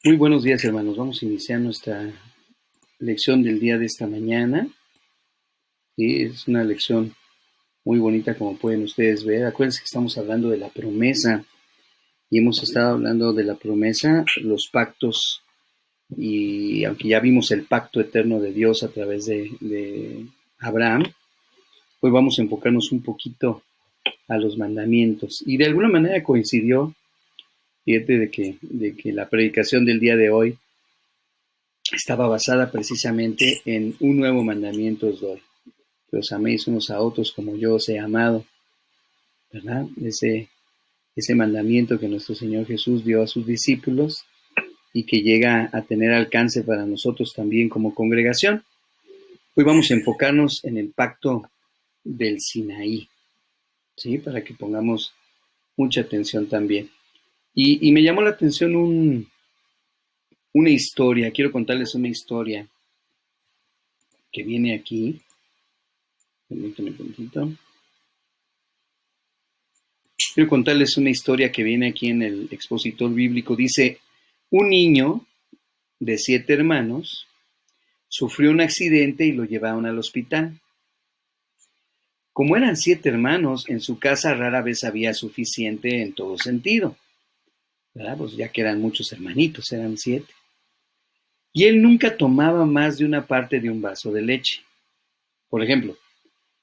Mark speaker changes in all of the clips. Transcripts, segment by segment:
Speaker 1: Muy buenos días, hermanos. Vamos a iniciar nuestra lección del día de esta mañana. Y es una lección muy bonita, como pueden ustedes ver. Acuérdense que estamos hablando de la promesa y hemos estado hablando de la promesa, los pactos, y aunque ya vimos el pacto eterno de Dios a través de Abraham, hoy vamos a enfocarnos un poquito a los mandamientos. Y de alguna manera coincidió, fíjate, de que la predicación del día de hoy estaba basada precisamente en un nuevo mandamiento os doy, que os améis unos a otros como yo os he amado, ¿verdad? Ese mandamiento que nuestro Señor Jesús dio a sus discípulos y que llega a tener alcance para nosotros también como congregación. Hoy vamos a enfocarnos en el pacto del Sinaí, ¿sí? Para que pongamos mucha atención también. Y me llamó la atención una historia, quiero contarles una historia que viene aquí. Permítanme un momentito. Quiero contarles una historia que viene aquí en el expositor bíblico. Dice, un niño de 7 hermanos sufrió un accidente y lo llevaron al hospital. Como eran 7 hermanos, en su casa rara vez había suficiente en todo sentido, ¿verdad? Pues ya que eran muchos hermanitos, eran 7. Y él nunca tomaba más de una parte de un vaso de leche. Por ejemplo,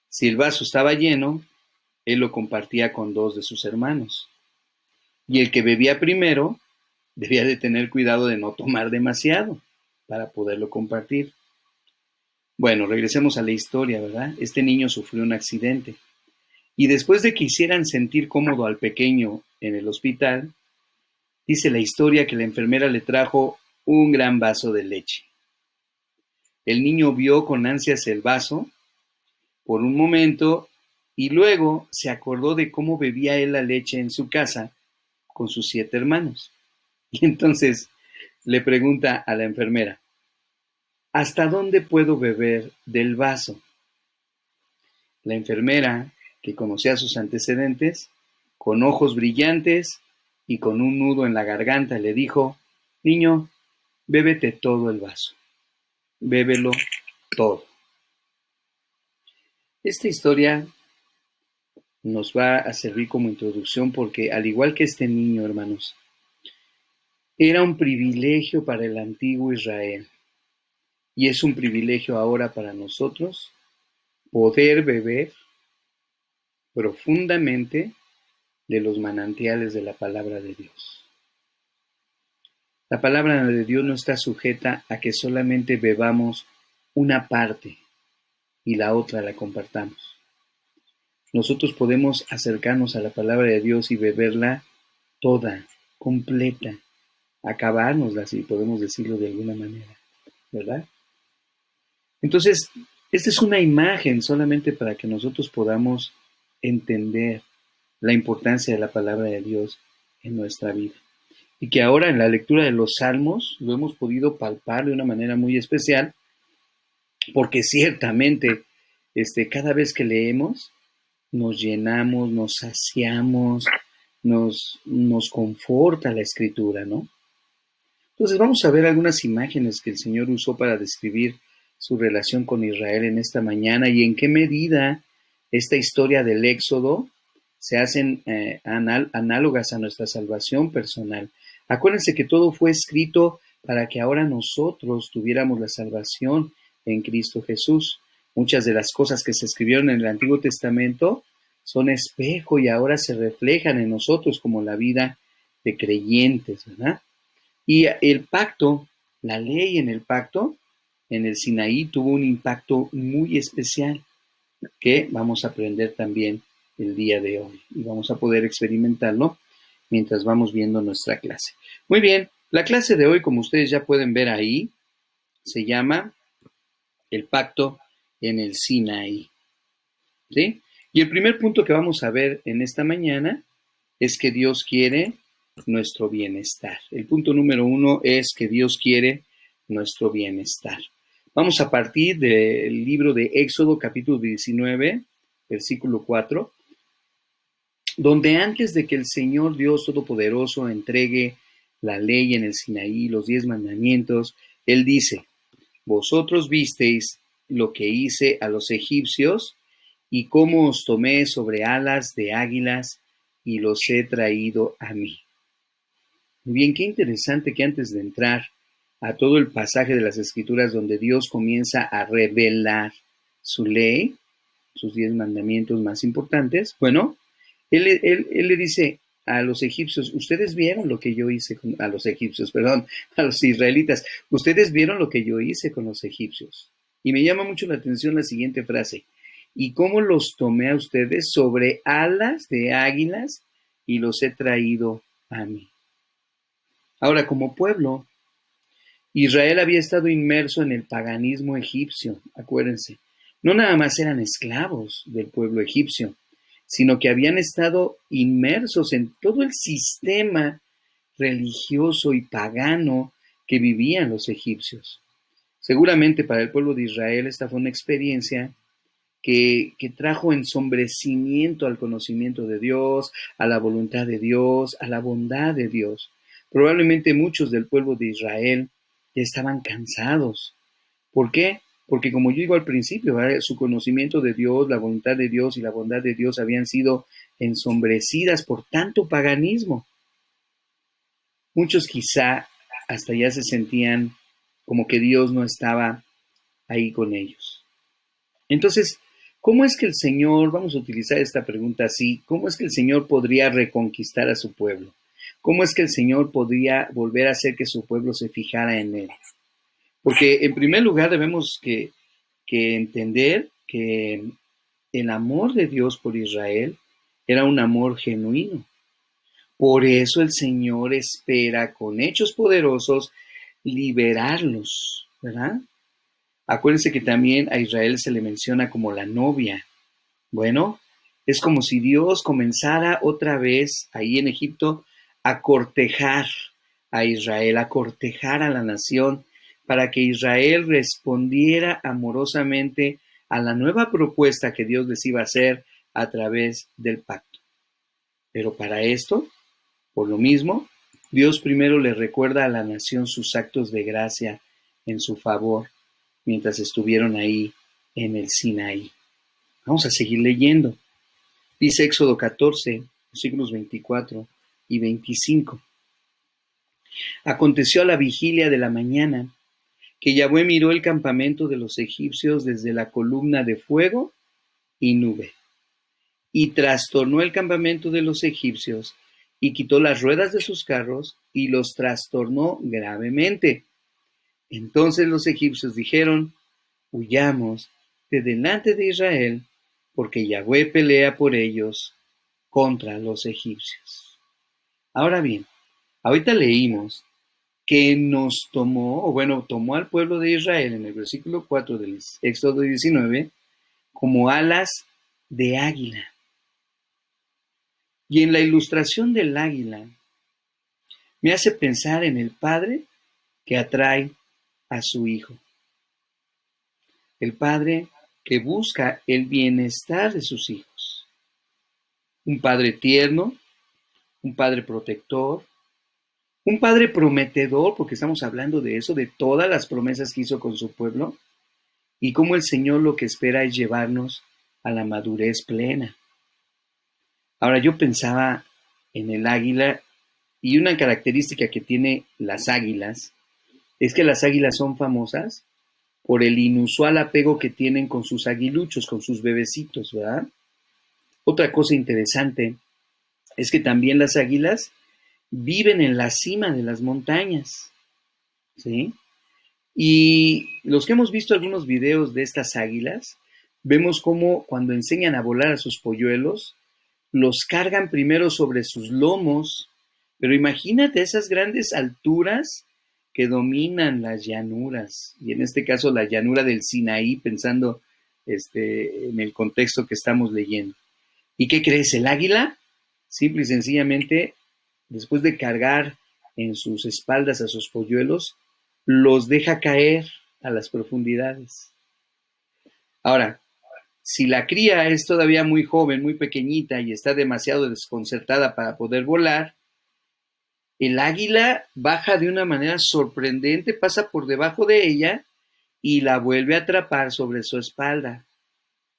Speaker 1: si el vaso estaba lleno, él lo compartía con 2 de sus hermanos. Y el que bebía primero debía de tener cuidado de no tomar demasiado para poderlo compartir. Bueno, regresemos a la historia, ¿verdad? Este niño sufrió un accidente y después de que hicieran sentir cómodo al pequeño en el hospital, dice la historia que la enfermera le trajo un gran vaso de leche. El niño vio con ansias el vaso por un momento y luego se acordó de cómo bebía él la leche en su casa con sus 7 hermanos. Y entonces le pregunta a la enfermera, ¿hasta dónde puedo beber del vaso? La enfermera, que conocía sus antecedentes, con ojos brillantes y con un nudo en la garganta, le dijo, niño, bébete todo el vaso, bébelo todo. Esta historia nos va a servir como introducción porque, al igual que este niño, hermanos, era un privilegio para el antiguo Israel y es un privilegio ahora para nosotros poder beber profundamente de los manantiales de la palabra de Dios. La palabra de Dios no está sujeta a que solamente bebamos una parte y la otra la compartamos. Nosotros podemos acercarnos a la palabra de Dios y beberla toda, completa, acabárnosla, si podemos decirlo de alguna manera, ¿verdad? Entonces, esta es una imagen solamente para que nosotros podamos entender la importancia de la palabra de Dios en nuestra vida. Y que ahora en la lectura de los Salmos lo hemos podido palpar de una manera muy especial, porque ciertamente cada vez que leemos nos llenamos, nos saciamos, nos conforta la escritura, ¿no? Entonces vamos a ver algunas imágenes que el Señor usó para describir su relación con Israel en esta mañana y en qué medida esta historia del Éxodo se hacen análogas a nuestra salvación personal. Acuérdense que todo fue escrito para que ahora nosotros tuviéramos la salvación en Cristo Jesús. Muchas de las cosas que se escribieron en el Antiguo Testamento son espejo y ahora se reflejan en nosotros como la vida de creyentes, ¿verdad? Y el pacto, la ley en el pacto, en el Sinaí, tuvo un impacto muy especial que vamos a aprender también el día de hoy y vamos a poder experimentarlo mientras vamos viendo nuestra clase. Muy bien, la clase de hoy, como ustedes ya pueden ver ahí, se llama el pacto en el Sinaí, ¿sí? Y el primer punto que vamos a ver en esta mañana es que Dios quiere nuestro bienestar. El punto número 1 es que Dios quiere nuestro bienestar. Vamos a partir del libro de Éxodo, capítulo 19, versículo 4, donde antes de que el Señor Dios Todopoderoso entregue la ley en el Sinaí, los 10 mandamientos, Él dice: vosotros visteis lo que hice a los egipcios y cómo os tomé sobre alas de águilas y los he traído a mí. Muy bien, qué interesante que antes de entrar a todo el pasaje de las Escrituras donde Dios comienza a revelar su ley, sus 10 mandamientos más importantes, bueno, él le dice a los egipcios: ustedes vieron lo que yo hice a los egipcios, perdón, a los israelitas, ustedes vieron lo que yo hice con los egipcios. Y me llama mucho la atención la siguiente frase: y cómo los tomé a ustedes sobre alas de águilas y los he traído a mí. Ahora, como pueblo, Israel había estado inmerso en el paganismo egipcio, acuérdense. No nada más eran esclavos del pueblo egipcio, sino que habían estado inmersos en todo el sistema religioso y pagano que vivían los egipcios. Seguramente para el pueblo de Israel esta fue una experiencia que trajo ensombrecimiento al conocimiento de Dios, a la voluntad de Dios, a la bondad de Dios. Probablemente muchos del pueblo de Israel ya estaban cansados. ¿Por qué? Porque como yo digo al principio, ¿verdad?, su conocimiento de Dios, la voluntad de Dios y la bondad de Dios habían sido ensombrecidas por tanto paganismo. Muchos quizá hasta ya se sentían como que Dios no estaba ahí con ellos. Entonces, ¿cómo es que el Señor, vamos a utilizar esta pregunta así, cómo es que el Señor podría reconquistar a su pueblo? ¿Cómo es que el Señor podría volver a hacer que su pueblo se fijara en Él? Porque en primer lugar debemos que entender que el amor de Dios por Israel era un amor genuino. Por eso el Señor espera con hechos poderosos liberarlos, ¿verdad? Acuérdense que también a Israel se le menciona como la novia. Bueno, es como si Dios comenzara otra vez ahí en Egipto a cortejar a Israel, a cortejar a la nación, para que Israel respondiera amorosamente a la nueva propuesta que Dios les iba a hacer a través del pacto. Pero para esto, por lo mismo, Dios primero le recuerda a la nación sus actos de gracia en su favor mientras estuvieron ahí en el Sinaí. Vamos a seguir leyendo. Dice Éxodo 14, versículos 24 y 25. Aconteció a la vigilia de la mañana que Yahvé miró el campamento de los egipcios desde la columna de fuego y nube, y trastornó el campamento de los egipcios, y quitó las ruedas de sus carros, y los trastornó gravemente. Entonces los egipcios dijeron: huyamos de delante de Israel, porque Yahvé pelea por ellos contra los egipcios. Ahora bien, ahorita leímos que nos tomó, o bueno, tomó al pueblo de Israel en el versículo 4 del Éxodo 19 como alas de águila. Y en la ilustración del águila me hace pensar en el padre que atrae a su hijo. El padre que busca el bienestar de sus hijos. Un padre tierno, un padre protector, un padre prometedor, porque estamos hablando de eso, de todas las promesas que hizo con su pueblo, y cómo el Señor lo que espera es llevarnos a la madurez plena. Ahora yo pensaba en el águila, y una característica que tiene las águilas es que las águilas son famosas por el inusual apego que tienen con sus aguiluchos, con sus bebecitos, ¿verdad? Otra cosa interesante es que también las águilas viven en la cima de las montañas, ¿sí? Y los que hemos visto algunos videos de estas águilas, vemos cómo cuando enseñan a volar a sus polluelos, los cargan primero sobre sus lomos, pero imagínate esas grandes alturas que dominan las llanuras, y en este caso la llanura del Sinaí, pensando en el contexto que estamos leyendo. ¿Y qué crees? El águila, simple y sencillamente, después de cargar en sus espaldas a sus polluelos, los deja caer a las profundidades. Ahora, si la cría es todavía muy joven, muy pequeñita y está demasiado desconcertada para poder volar, El águila baja de una manera sorprendente, pasa por debajo de ella y la vuelve a atrapar sobre su espalda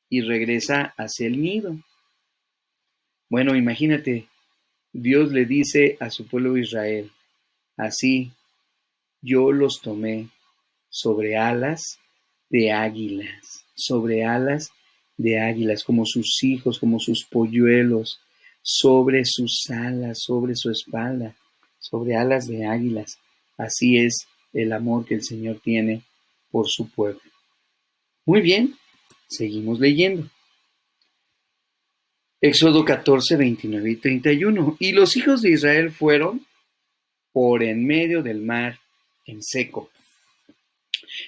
Speaker 1: y regresa hacia el nido. Bueno, imagínate, Dios le dice a su pueblo Israel, así yo los tomé sobre alas de águilas, sobre alas de águilas, como sus hijos, como sus polluelos, sobre sus alas, sobre su espalda, sobre alas de águilas. Así es el amor que el Señor tiene por su pueblo. Muy bien, seguimos leyendo. Éxodo 14, 29 y 31. Y los hijos de Israel fueron por en medio del mar en seco,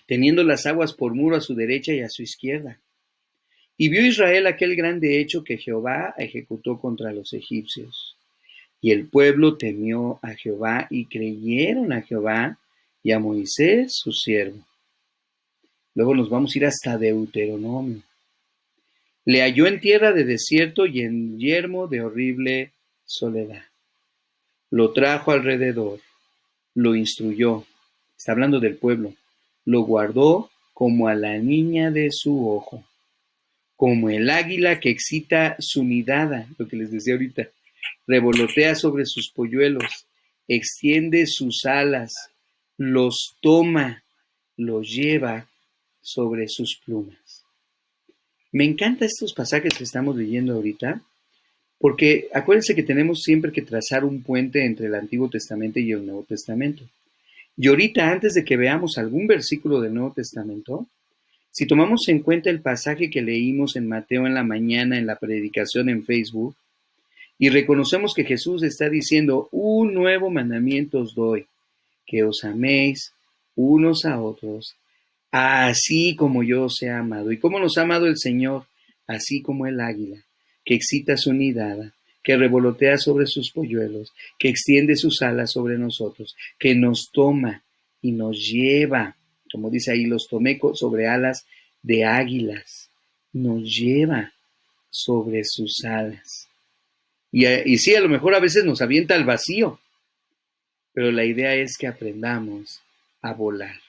Speaker 1: teniendo las aguas por muro a su derecha y a su izquierda. Y vio Israel aquel grande hecho que Jehová ejecutó contra los egipcios. Y el pueblo temió a Jehová y creyeron a Jehová y a Moisés su siervo. Luego nos vamos a ir hasta Deuteronomio. Le halló en tierra de desierto y en yermo de horrible soledad. Lo trajo alrededor, lo instruyó, está hablando del pueblo, lo guardó como a la niña de su ojo, como el águila que excita su nidada, lo que les decía ahorita, revolotea sobre sus polluelos, extiende sus alas, los toma, los lleva sobre sus plumas. Me encantan estos pasajes que estamos leyendo ahorita, porque acuérdense que tenemos siempre que trazar un puente entre el Antiguo Testamento y el Nuevo Testamento. Y ahorita, antes de que veamos algún versículo del Nuevo Testamento, si tomamos en cuenta el pasaje que leímos en Mateo en la mañana en la predicación en Facebook, y reconocemos que Jesús está diciendo, un nuevo mandamiento os doy, que os améis unos a otros, así como yo os he amado. ¿Y cómo nos ha amado el Señor? Así como el águila, que excita su nidada, que revolotea sobre sus polluelos, que extiende sus alas sobre nosotros, que nos toma y nos lleva, como dice ahí, los tomé sobre alas de águilas, nos lleva sobre sus alas. Y sí, a lo mejor a veces nos avienta al vacío, pero la idea es que aprendamos a volar.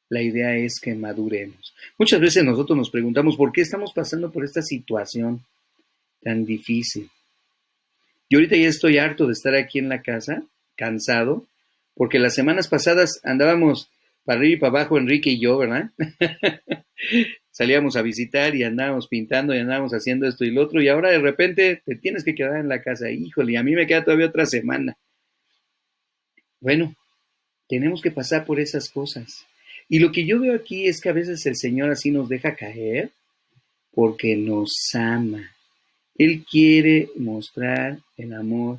Speaker 1: La idea es que maduremos. Muchas veces nosotros nos preguntamos por qué estamos pasando por esta situación tan difícil. Yo ahorita ya estoy harto de estar aquí en la casa, cansado, porque las semanas pasadas andábamos para arriba y para abajo, Enrique y yo, ¿verdad? Salíamos a visitar y andábamos pintando y andábamos haciendo esto y lo otro, y ahora de repente te tienes que quedar en la casa. Híjole, y a mí me queda todavía otra semana. Bueno, tenemos que pasar por esas cosas. Y lo que yo veo aquí es que a veces el Señor así nos deja caer porque nos ama. Él quiere mostrar el amor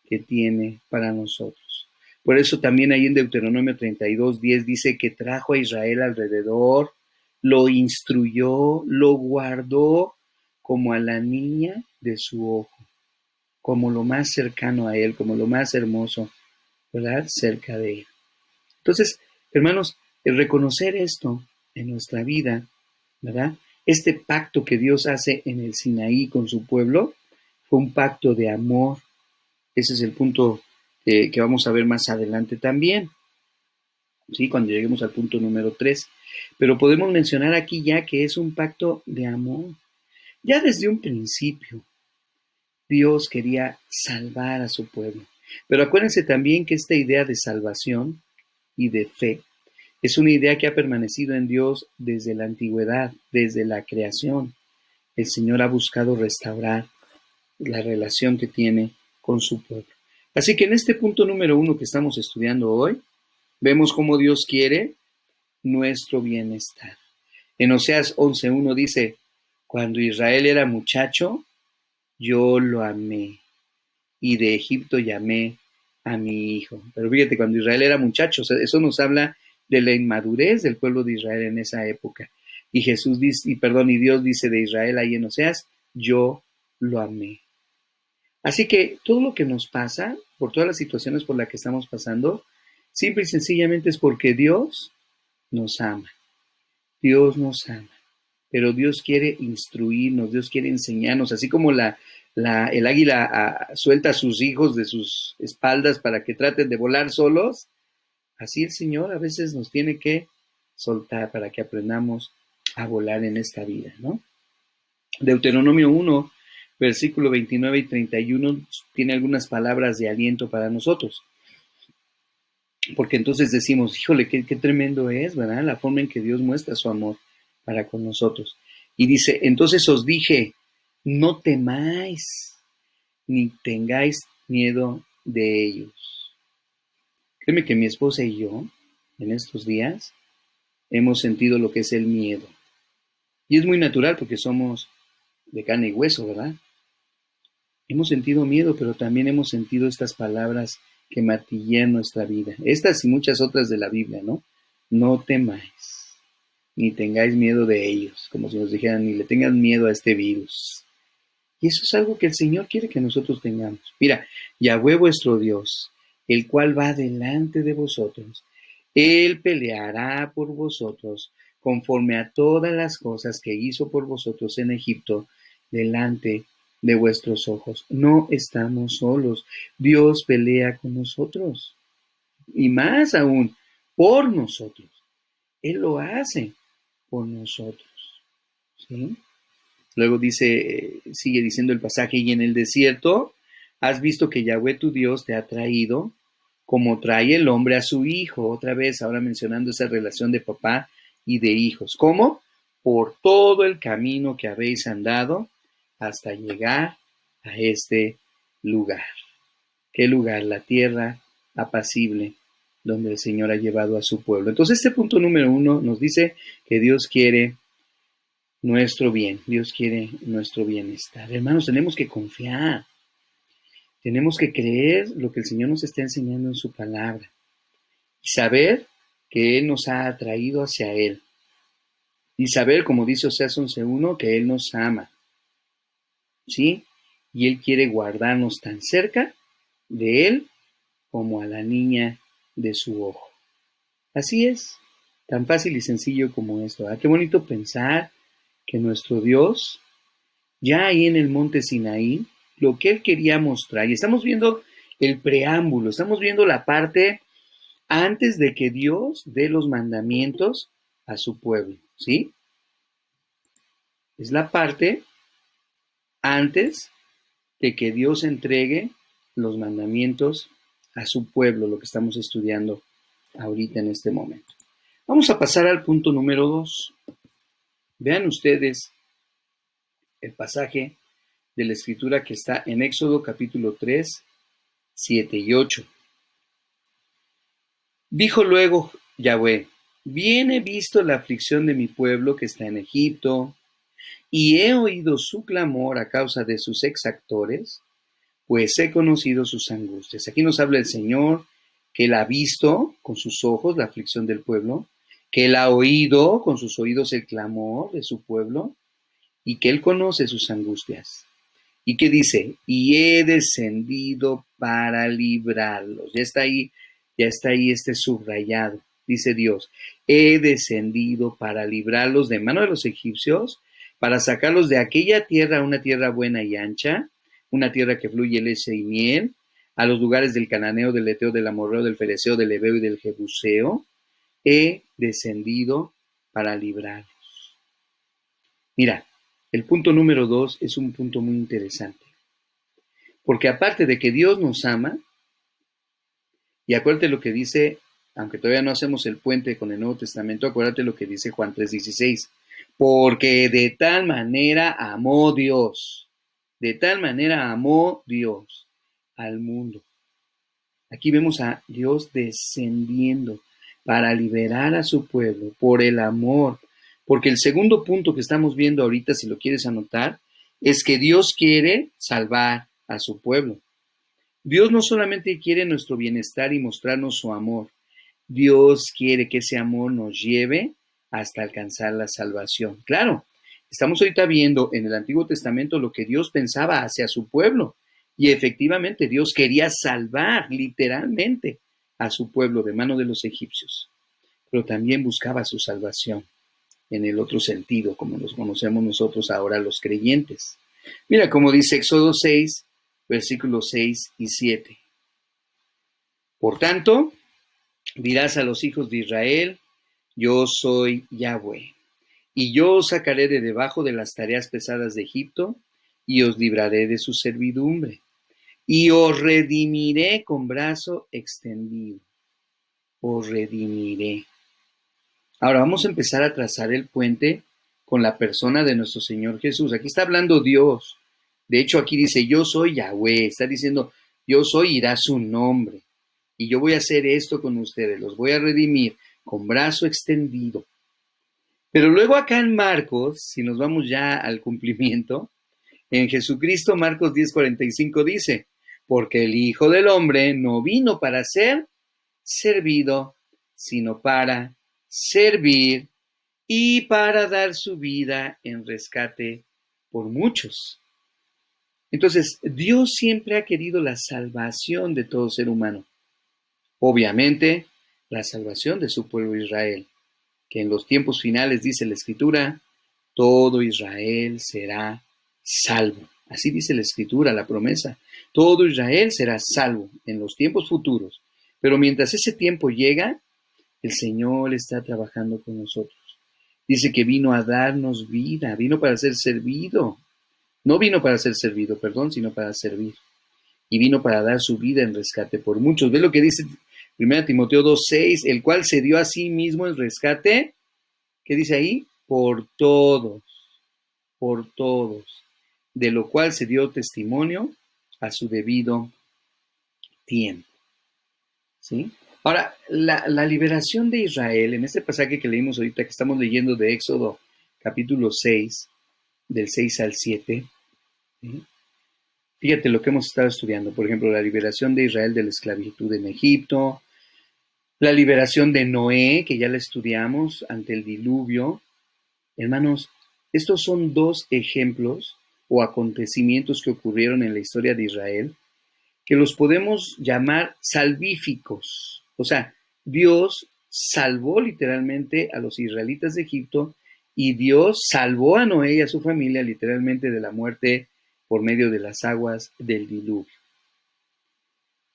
Speaker 1: que tiene para nosotros. Por eso también ahí en Deuteronomio 32:10 dice que trajo a Israel alrededor, lo instruyó, lo guardó como a la niña de su ojo, como lo más cercano a él, como lo más hermoso, ¿verdad? Cerca de él. Entonces, hermanos, el reconocer esto en nuestra vida, ¿verdad? Este pacto que Dios hace en el Sinaí con su pueblo fue un pacto de amor. Ese es el punto que vamos a ver más adelante también, ¿sí? Cuando lleguemos al punto número 3. Pero podemos mencionar aquí ya que es un pacto de amor. Ya desde un principio, Dios quería salvar a su pueblo. Pero acuérdense también que esta idea de salvación y de fe es una idea que ha permanecido en Dios desde la antigüedad, desde la creación. El Señor ha buscado restaurar la relación que tiene con su pueblo. Así que en este punto número 1 que estamos estudiando hoy, vemos cómo Dios quiere nuestro bienestar. En Oseas 11:1 dice, cuando Israel era muchacho, yo lo amé, y de Egipto llamé a mi hijo. Pero fíjate, cuando Israel era muchacho, eso nos habla de la inmadurez del pueblo de Israel en esa época. Y Jesús dice, y Dios dice de Israel ahí en Oseas, yo lo amé. Así que todo lo que nos pasa, por todas las situaciones por las que estamos pasando, simple y sencillamente es porque Dios nos ama. Dios nos ama. Pero Dios quiere instruirnos, Dios quiere enseñarnos, así como la el águila suelta a sus hijos de sus espaldas para que traten de volar solos, así el Señor a veces nos tiene que soltar para que aprendamos a volar en esta vida, ¿no? Deuteronomio 1, versículo 29 y 31 tiene algunas palabras de aliento para nosotros. Porque entonces decimos, híjole, qué tremendo es, ¿verdad? La forma en que Dios muestra su amor para con nosotros. Y dice, entonces os dije, no temáis, ni tengáis miedo de ellos. Créeme que mi esposa y yo, en estos días, hemos sentido lo que es el miedo. Y es muy natural porque somos de carne y hueso, ¿verdad? Hemos sentido miedo, pero también hemos sentido estas palabras que martillean nuestra vida. Estas y muchas otras de la Biblia, ¿no? No temáis, ni tengáis miedo de ellos, como si nos dijeran, ni le tengan miedo a este virus. Y eso es algo que el Señor quiere que nosotros tengamos. Mira, Yahweh vuestro Dios, el cual va delante de vosotros, Él peleará por vosotros, conforme a todas las cosas que hizo por vosotros en Egipto, delante de vuestros ojos. No estamos solos. Dios pelea con nosotros. Y más aún, por nosotros. Él lo hace por nosotros. ¿Sí? Luego dice, sigue diciendo el pasaje, y en el desierto has visto que Yahweh tu Dios te ha traído, como trae el hombre a su hijo. Otra vez, ahora mencionando esa relación de papá y de hijos. ¿Cómo? Por todo el camino que habéis andado hasta llegar a este lugar. ¿Qué lugar? La tierra apacible donde el Señor ha llevado a su pueblo. Entonces, este punto número 1 nos dice que Dios quiere nuestro bien, Dios quiere nuestro bienestar. Hermanos, tenemos que confiar, tenemos que creer lo que el Señor nos está enseñando en su palabra y saber que Él nos ha atraído hacia Él y saber, como dice Oseas 11:1, que Él nos ama, ¿sí? Y Él quiere guardarnos tan cerca de Él como a la niña de su ojo. Así es, tan fácil y sencillo como esto, ¿verdad? Qué bonito pensar que nuestro Dios, ya ahí en el monte Sinaí, lo que Él quería mostrar, y estamos viendo el preámbulo, estamos viendo la parte antes de que Dios dé los mandamientos a su pueblo, ¿sí? Es la parte antes de que Dios entregue los mandamientos a su pueblo, lo que estamos estudiando ahorita en este momento. Vamos a pasar al punto número 2. Vean ustedes el pasaje de la Escritura que está en Éxodo capítulo 3, 7 y 8. Dijo luego Yahweh, bien he visto la aflicción de mi pueblo que está en Egipto, y he oído su clamor a causa de sus exactores, pues he conocido sus angustias. Aquí nos habla el Señor, que Él ha visto con sus ojos la aflicción del pueblo, que Él ha oído con sus oídos el clamor de su pueblo, y que Él conoce sus angustias. ¿Y qué dice? Y he descendido para librarlos. Ya está ahí este subrayado. Dice Dios, he descendido para librarlos de mano de los egipcios, para sacarlos de aquella tierra a una tierra buena y ancha, una tierra que fluye leche y miel, a los lugares del cananeo, del eteo, del amorreo, del fereceo, del heveo y del jebuseo. He descendido para librarlos. Mira, el punto número 2 es un punto muy interesante. Porque aparte de que Dios nos ama, y acuérdate lo que dice, aunque todavía no hacemos el puente con el Nuevo Testamento, acuérdate lo que dice Juan 3:16. Porque de tal manera amó Dios al mundo. Aquí vemos a Dios descendiendo para liberar a su pueblo por el amor. Porque el segundo punto que estamos viendo ahorita, si lo quieres anotar, es que Dios quiere salvar a su pueblo. Dios no solamente quiere nuestro bienestar y mostrarnos su amor, Dios quiere que ese amor nos lleve hasta alcanzar la salvación. Claro, estamos ahorita viendo en el Antiguo Testamento lo que Dios pensaba hacia su pueblo. Y efectivamente Dios quería salvar literalmente a su pueblo de mano de los egipcios. Pero también buscaba su salvación en el otro sentido, como los conocemos nosotros ahora los creyentes. Mira como dice Éxodo 6, versículos 6 y 7. Por tanto, dirás a los hijos de Israel, yo soy Yahweh, y yo os sacaré de debajo de las tareas pesadas de Egipto, y os libraré de su servidumbre, y os redimiré con brazo extendido. Os redimiré. Ahora vamos a empezar a trazar el puente con la persona de nuestro Señor Jesús. Aquí está hablando Dios. De hecho, aquí dice, yo soy Yahweh. Está diciendo, yo soy, irá su nombre. Y yo voy a hacer esto con ustedes. Los voy a redimir con brazo extendido. Pero luego acá en Marcos, si nos vamos ya al cumplimiento, en Jesucristo, Marcos 10:45 dice, porque el Hijo del Hombre no vino para ser servido, sino para servir y para dar su vida en rescate por muchos. Entonces, Dios siempre ha querido la salvación de todo ser humano. Obviamente, la salvación de su pueblo Israel, que en los tiempos finales, dice la Escritura, todo Israel será salvo. Así dice la Escritura, la promesa. Todo Israel será salvo en los tiempos futuros. Pero mientras ese tiempo llega, el Señor está trabajando con nosotros. Dice que vino a darnos vida, vino para ser servido. No vino para ser servido, perdón, sino para servir. Y vino para dar su vida en rescate por muchos. ¿Ves lo que dice 1 Timoteo 2:6? El cual se dio a sí mismo en rescate. ¿Qué dice ahí? Por todos, de lo cual se dio testimonio a su debido tiempo. ¿Sí? Ahora, la liberación de Israel, en este pasaje que leímos ahorita, que estamos leyendo de Éxodo capítulo 6, del 6 al 7, ¿sí? Fíjate lo que hemos estado estudiando, por ejemplo, la liberación de Israel de la esclavitud en Egipto, la liberación de Noé, que ya la estudiamos ante el diluvio. Hermanos, estos son dos ejemplos o acontecimientos que ocurrieron en la historia de Israel, que los podemos llamar salvíficos. O sea, Dios salvó literalmente a los israelitas de Egipto y Dios salvó a Noé y a su familia literalmente de la muerte por medio de las aguas del diluvio.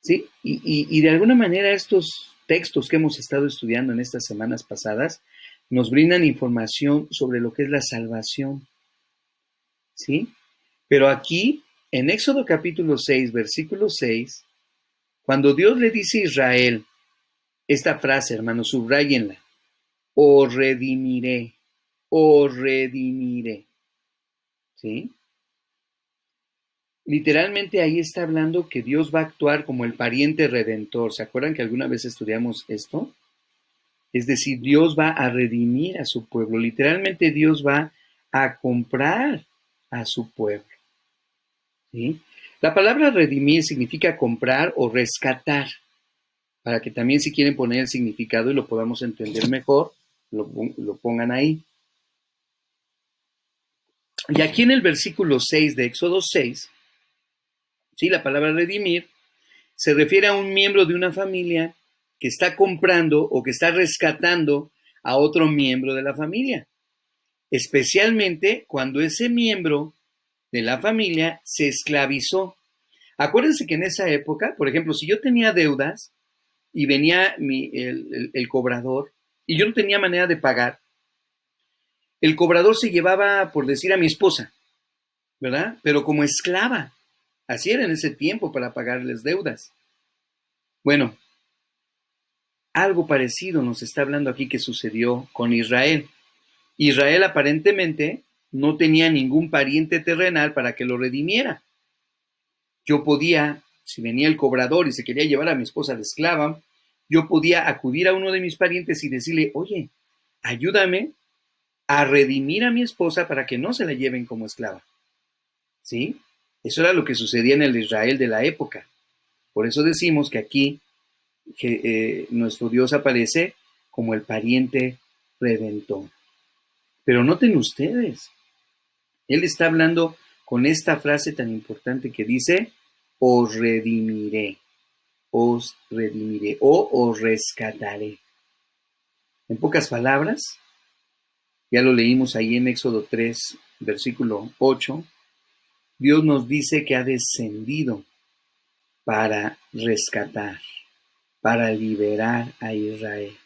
Speaker 1: ¿Sí? Y de alguna manera estos textos que hemos estado estudiando en estas semanas pasadas nos brindan información sobre lo que es la salvación. ¿Sí? Pero aquí, en Éxodo capítulo 6, versículo 6, cuando Dios le dice a Israel esta frase, hermanos, subrayenla, os redimiré, os redimiré. ¿Sí? Literalmente ahí está hablando que Dios va a actuar como el pariente redentor. ¿Se acuerdan que alguna vez estudiamos esto? Es decir, Dios va a redimir a su pueblo. Literalmente Dios va a comprar a su pueblo. ¿Sí? La palabra redimir significa comprar o rescatar. Para que también si quieren poner el significado y lo podamos entender mejor, lo pongan ahí. Y aquí en el versículo 6 de Éxodo 6, ¿sí? La palabra redimir se refiere a un miembro de una familia que está comprando o que está rescatando a otro miembro de la familia, especialmente cuando ese miembro de la familia se esclavizó. Acuérdense que en esa época, por ejemplo, si yo tenía deudas y venía el cobrador y yo no tenía manera de pagar, el cobrador se llevaba, por decir, a mi esposa, ¿verdad? Pero como esclava. Así era en ese tiempo para pagarles deudas. Bueno, algo parecido nos está hablando aquí que sucedió con Israel. Israel aparentemente no tenía ningún pariente terrenal para que lo redimiera. Yo podía, si venía el cobrador y se quería llevar a mi esposa de esclava, yo podía acudir a uno de mis parientes y decirle, oye, ayúdame a redimir a mi esposa para que no se la lleven como esclava. ¿Sí? Eso era lo que sucedía en el Israel de la época. Por eso decimos que aquí nuestro Dios aparece como el pariente redentor. Pero noten ustedes, Él está hablando con esta frase tan importante que dice, os redimiré o os rescataré. En pocas palabras, ya lo leímos ahí en Éxodo 3, versículo 8, Dios nos dice que ha descendido para rescatar, para liberar a Israel.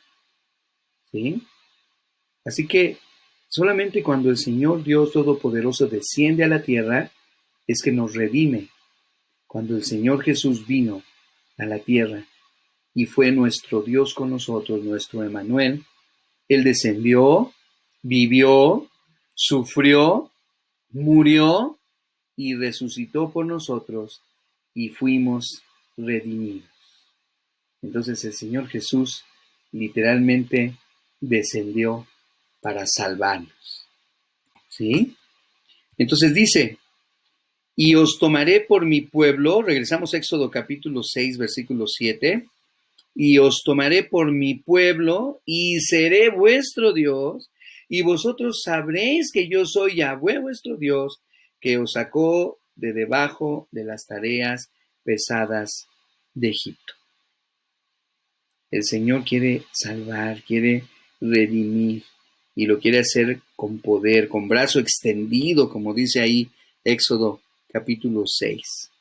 Speaker 1: ¿Sí? Así que solamente cuando el Señor Dios Todopoderoso desciende a la tierra es que nos redime. Cuando el Señor Jesús vino a la tierra y fue nuestro Dios con nosotros, nuestro Emmanuel, Él descendió, vivió, sufrió, murió y resucitó por nosotros y fuimos redimidos. Entonces el Señor Jesús literalmente descendió para salvarnos. ¿Sí? Entonces dice, y os tomaré por mi pueblo, regresamos a Éxodo capítulo 6, versículo 7, y os tomaré por mi pueblo y seré vuestro Dios, y vosotros sabréis que yo soy Yahweh vuestro Dios, que os sacó de debajo de las tareas pesadas de Egipto. El Señor quiere salvar, quiere redimir, y lo quiere hacer con poder, con brazo extendido, como dice ahí Éxodo capítulo 6.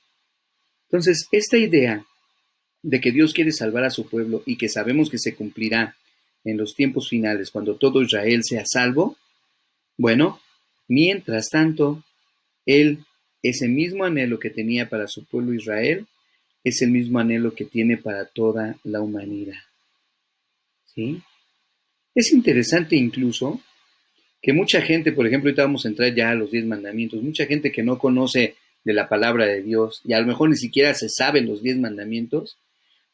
Speaker 1: Entonces, esta idea de que Dios quiere salvar a su pueblo y que sabemos que se cumplirá en los tiempos finales, cuando todo Israel sea salvo, bueno, mientras tanto, Él, ese mismo anhelo que tenía para su pueblo Israel, es el mismo anhelo que tiene para toda la humanidad. ¿Sí? Es interesante incluso que mucha gente, por ejemplo, ahorita vamos a entrar ya a los 10 mandamientos, mucha gente que no conoce de la palabra de Dios y a lo mejor ni siquiera se saben los 10 mandamientos,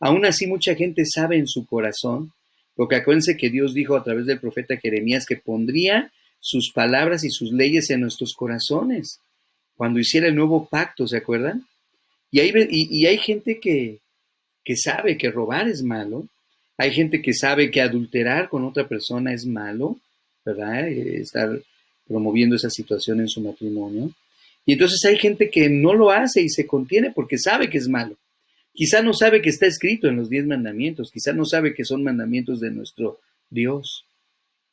Speaker 1: aún así mucha gente sabe en su corazón, porque acuérdense que Dios dijo a través del profeta Jeremías que pondría sus palabras y sus leyes en nuestros corazones cuando hiciera el nuevo pacto, ¿se acuerdan? Y hay gente que sabe que robar es malo, hay gente que sabe que adulterar con otra persona es malo, ¿verdad? Estar promoviendo esa situación en su matrimonio. Y entonces hay gente que no lo hace y se contiene porque sabe que es malo. Quizá no sabe que está escrito en los 10 mandamientos, quizá no sabe que son mandamientos de nuestro Dios,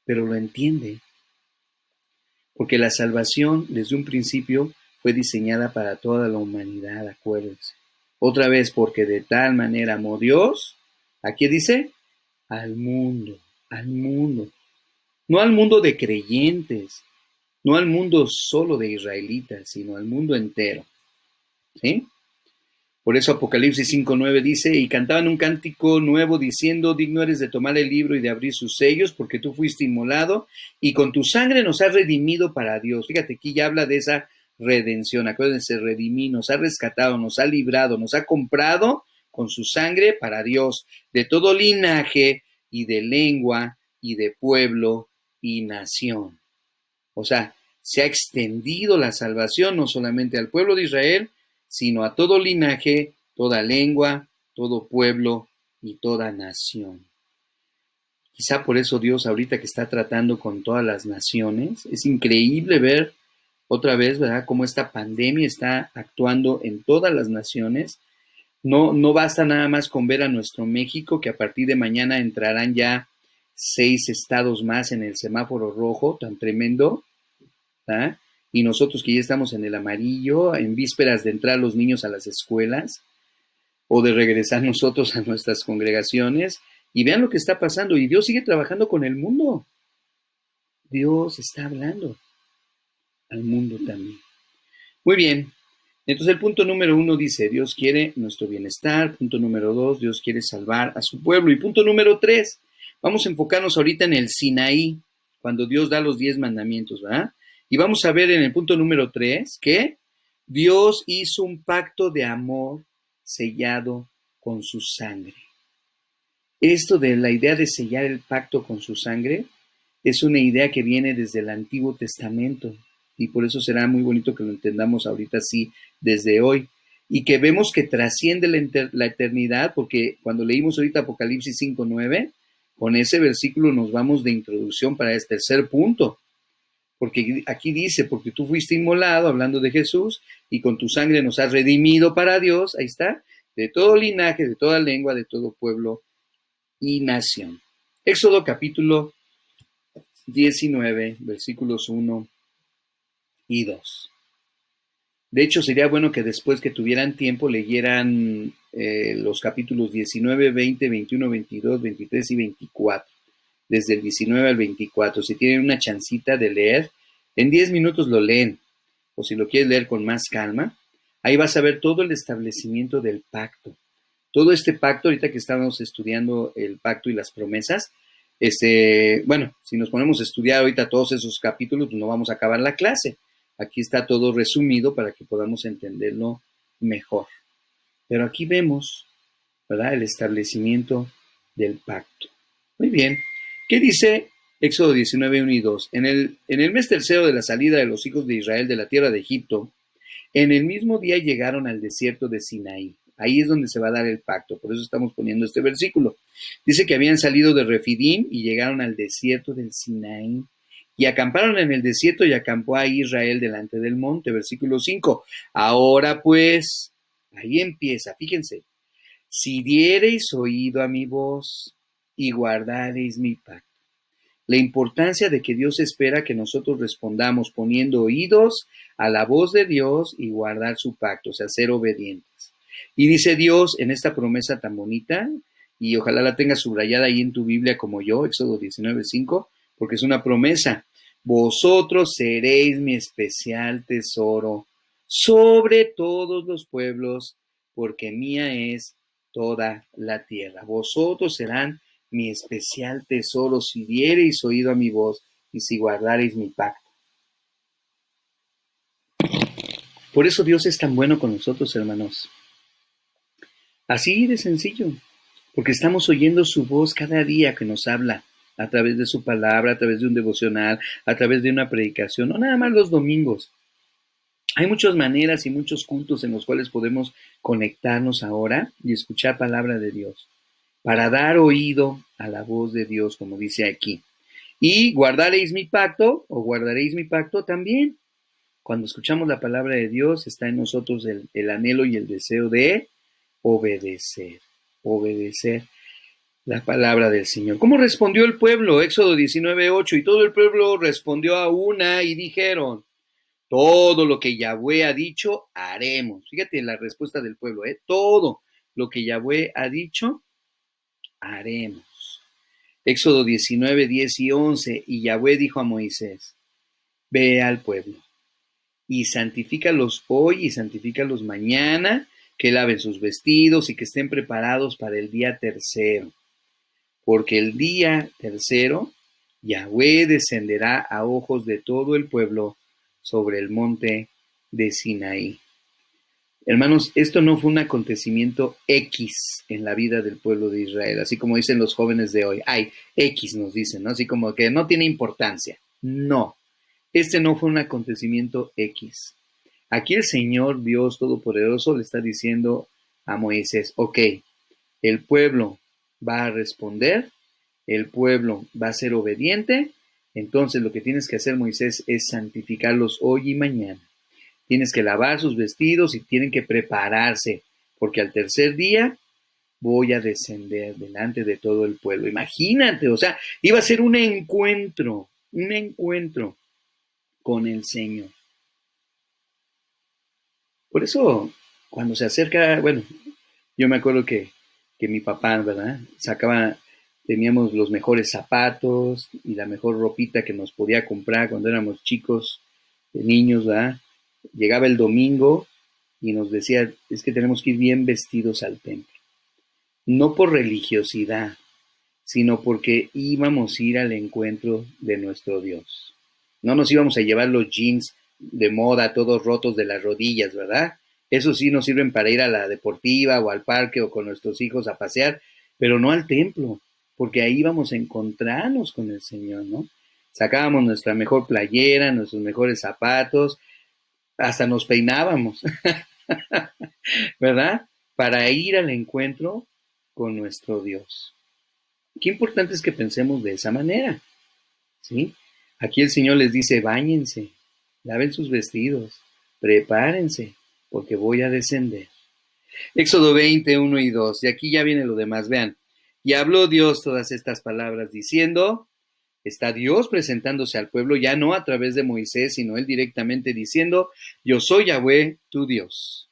Speaker 1: pero lo entiende. Porque la salvación desde un principio fue diseñada para toda la humanidad, acuérdense. Otra vez, porque de tal manera amó Dios, ¿a qué dice? Al mundo, al mundo. No al mundo de creyentes, no al mundo solo de israelitas, sino al mundo entero. ¿Sí? Por eso Apocalipsis 5:9 dice, y cantaban un cántico nuevo diciendo, digno eres de tomar el libro y de abrir sus sellos, porque tú fuiste inmolado, y con tu sangre nos has redimido para Dios. Fíjate, aquí ya habla de esa redención. Acuérdense, redimir, nos ha rescatado, nos ha librado, nos ha comprado con su sangre para Dios, de todo linaje y de lengua y de pueblo y nación. O sea, se ha extendido la salvación no solamente al pueblo de Israel, sino a todo linaje, toda lengua, todo pueblo y toda nación. Quizá por eso Dios ahorita que está tratando con todas las naciones, es increíble ver otra vez, ¿verdad?, cómo esta pandemia está actuando en todas las naciones. No basta nada más con ver a nuestro México, que a partir de mañana entrarán ya 6 estados más en el semáforo rojo, tan tremendo, ¿verdad? Y nosotros que ya estamos en el amarillo, en vísperas de entrar los niños a las escuelas o de regresar nosotros a nuestras congregaciones, y vean lo que está pasando. Y Dios sigue trabajando con el mundo. Dios está hablando al mundo también. Muy bien. Entonces el punto número 1 dice, Dios quiere nuestro bienestar. Punto número 2, Dios quiere salvar a su pueblo. Y punto número 3, vamos a enfocarnos ahorita en el Sinaí, cuando Dios da los 10 mandamientos, ¿verdad? Y vamos a ver en el punto número 3 que Dios hizo un pacto de amor sellado con su sangre. Esto de la idea de sellar el pacto con su sangre es una idea que viene desde el Antiguo Testamento y por eso será muy bonito que lo entendamos ahorita así desde hoy y que vemos que trasciende la eternidad, porque cuando leímos ahorita Apocalipsis 5:9, con ese versículo nos vamos de introducción para este tercer punto, porque aquí dice, porque tú fuiste inmolado, hablando de Jesús, y con tu sangre nos has redimido para Dios, ahí está, de todo linaje, de toda lengua, de todo pueblo y nación. Éxodo capítulo 19, versículos 1 y 2. De hecho, sería bueno que después que tuvieran tiempo leyeran los capítulos 19, 20, 21, 22, 23 y 24, desde el 19 al 24. Si tienen una chancita de leer, en 10 minutos lo leen, o si lo quieres leer con más calma, ahí vas a ver todo el establecimiento del pacto. Todo este pacto, ahorita que estamos estudiando el pacto y las promesas, bueno, si nos ponemos a estudiar ahorita todos esos capítulos, pues no vamos a acabar la clase. Aquí está todo resumido para que podamos entenderlo mejor. Pero aquí vemos, ¿verdad?, el establecimiento del pacto. Muy bien. ¿Qué dice Éxodo 19, 1 y 2? En el mes tercero de la salida de los hijos de Israel de la tierra de Egipto, en el mismo día llegaron al desierto de Sinaí. Ahí es donde se va a dar el pacto. Por eso estamos poniendo este versículo. Dice que habían salido de Refidim y llegaron al desierto del Sinaí. Y acamparon en el desierto y acampó ahí Israel delante del monte. Versículo 5. Ahora pues, ahí empieza, fíjense. Si diereis oído a mi voz y guardareis mi pacto. La importancia de que Dios espera que nosotros respondamos poniendo oídos a la voz de Dios y guardar su pacto, o sea, ser obedientes. Y dice Dios en esta promesa tan bonita, y ojalá la tengas subrayada ahí en tu Biblia como yo, Éxodo 19:5, porque es una promesa. Vosotros seréis mi especial tesoro sobre todos los pueblos, porque mía es toda la tierra. Vosotros serán mi especial tesoro si diereis oído a mi voz y si guardareis mi pacto. Por eso Dios es tan bueno con nosotros, hermanos. Así de sencillo, porque estamos oyendo su voz cada día que nos habla, a través de su palabra, a través de un devocional, a través de una predicación, no nada más los domingos. Hay muchas maneras y muchos cultos en los cuales podemos conectarnos ahora y escuchar palabra de Dios, para dar oído a la voz de Dios, como dice aquí. Y guardaréis mi pacto, o guardaréis mi pacto también. Cuando escuchamos la palabra de Dios, está en nosotros el anhelo y el deseo de obedecer, obedecer la palabra del Señor. ¿Cómo respondió el pueblo? Éxodo 19:8, y todo el pueblo respondió a una y dijeron, todo lo que Yahweh ha dicho, haremos. Fíjate la respuesta del pueblo, todo lo que Yahweh ha dicho, haremos. Éxodo 19:10 y 11, y Yahweh dijo a Moisés, ve al pueblo y santifícalos hoy y santifícalos mañana, que laven sus vestidos y que estén preparados para el día tercero. Porque el día tercero, Yahweh descenderá a ojos de todo el pueblo sobre el monte de Sinaí. Hermanos, esto no fue un acontecimiento X en la vida del pueblo de Israel, así como dicen los jóvenes de hoy. Ay, X nos dicen, ¿no? Así como que no tiene importancia. No, este no fue un acontecimiento X. Aquí el Señor Dios Todopoderoso le está diciendo a Moisés, ok, el pueblo va a responder, el pueblo va a ser obediente, entonces lo que tienes que hacer, Moisés, es santificarlos hoy y mañana. Tienes que lavar sus vestidos y tienen que prepararse, porque al tercer día voy a descender delante de todo el pueblo. Imagínate, o sea, iba a ser un encuentro con el Señor. Por eso, cuando se acerca, bueno, yo me acuerdo que mi papá, ¿verdad? Teníamos los mejores zapatos y la mejor ropita que nos podía comprar cuando éramos chicos, de niños, ¿verdad? Llegaba el domingo y nos decía, es que tenemos que ir bien vestidos al templo. No por religiosidad, sino porque íbamos a ir al encuentro de nuestro Dios. No nos íbamos a llevar los jeans de moda todos rotos de las rodillas, ¿verdad? Eso sí nos sirven para ir a la deportiva o al parque o con nuestros hijos a pasear, pero no al templo, porque ahí vamos a encontrarnos con el Señor, ¿no? Sacábamos nuestra mejor playera, nuestros mejores zapatos, hasta nos peinábamos, ¿verdad? Para ir al encuentro con nuestro Dios. Qué importante es que pensemos de esa manera, ¿sí? Aquí el Señor les dice, báñense, laven sus vestidos, prepárense, porque voy a descender. Éxodo 20, 1 y 2, y aquí ya viene lo demás, vean. Y habló Dios todas estas palabras diciendo, Está Dios presentándose al pueblo, ya no a través de Moisés, sino él directamente diciendo, yo soy Yahweh tu Dios.